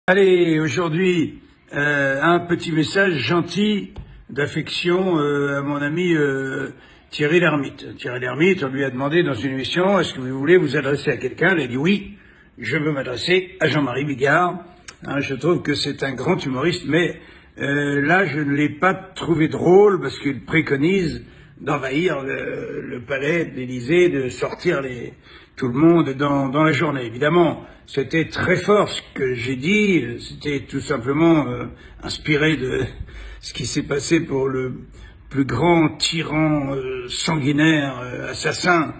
Allez, aujourd'hui, un petit message gentil d'affection à mon ami Thierry Lhermitte. Thierry Lhermitte, on lui a demandé dans une émission, est-ce que vous voulez vous adresser à quelqu'un? Il a dit oui, je veux m'adresser à Jean-Marie Bigard. Je trouve que c'est un grand humoriste, mais là, je ne l'ai pas trouvé drôle parce qu'il préconise d'envahir le palais de l'Élysée, de sortir tout le monde dans la journée. Évidemment, c'était très fort ce que j'ai dit, c'était tout simplement inspiré de ce qui s'est passé pour le plus grand tyran sanguinaire, assassin,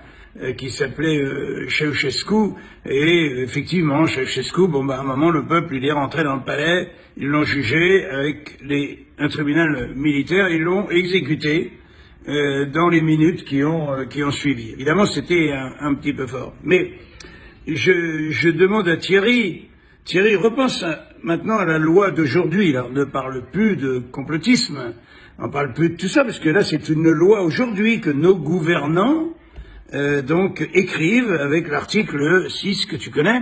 qui s'appelait Ceausescu. Et effectivement, Ceausescu, à un moment, le peuple, il est rentré dans le palais, ils l'ont jugé avec un tribunal militaire, ils l'ont exécuté dans les minutes qui ont suivi. Évidemment, c'était un petit peu fort. Mais je demande à Thierry, repense maintenant à la loi d'aujourd'hui. Là, on ne parle plus de complotisme, on ne parle plus de tout ça, parce que là, c'est une loi aujourd'hui que nos gouvernants donc écrivent avec l'article 6 que tu connais.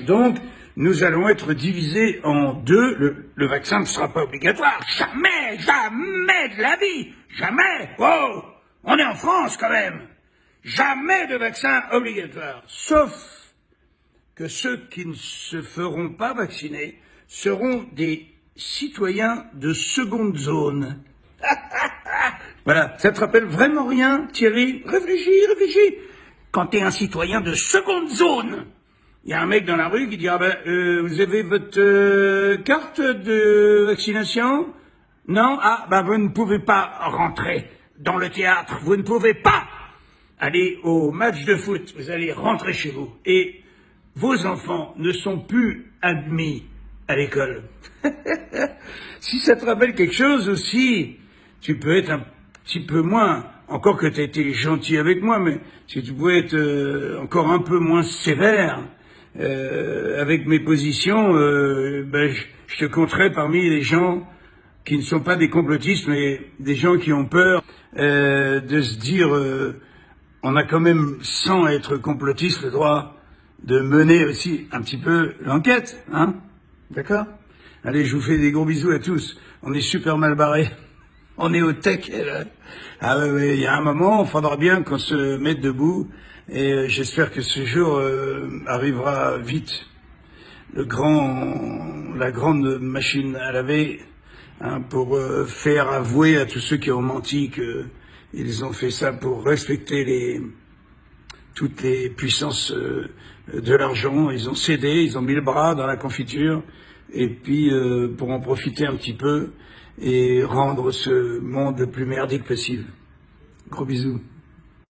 Donc, nous allons être divisés en deux. Le vaccin ne sera pas obligatoire. Jamais, jamais de la vie. Jamais. Oh, on est en France quand même. Jamais de vaccin obligatoire. Sauf que ceux qui ne se feront pas vacciner seront des citoyens de seconde zone. Voilà. Ça te rappelle vraiment rien, Thierry? Réfléchis. Quand t'es un citoyen de seconde zone, il y a un mec dans la rue qui dit vous avez votre carte de vaccination? Non? Vous ne pouvez pas rentrer dans le théâtre, vous ne pouvez pas aller au match de foot, vous allez rentrer chez vous. Et vos enfants ne sont plus admis à l'école. Si ça te rappelle quelque chose aussi, tu peux être un petit peu moins, encore que tu as été gentil avec moi, mais si tu pouvais être encore un peu moins sévère avec mes positions, je te compterais parmi les gens qui ne sont pas des complotistes, mais des gens qui ont peur de se dire on a quand même, sans être complotiste, le droit de mener aussi un petit peu l'enquête, hein? D'accord? Allez, je vous fais des gros bisous à tous. On est super mal barrés. On est au taquet, là. Il y a un moment, il faudra bien qu'on se mette debout, et j'espère que ce jour arrivera vite. La grande machine à laver, pour faire avouer à tous ceux qui ont menti qu'ils ont fait ça pour respecter toutes les puissances de l'argent. Ils ont cédé, ils ont mis le bras dans la confiture, et puis pour en profiter un petit peu et rendre ce monde le plus merdique possible. Gros bisous.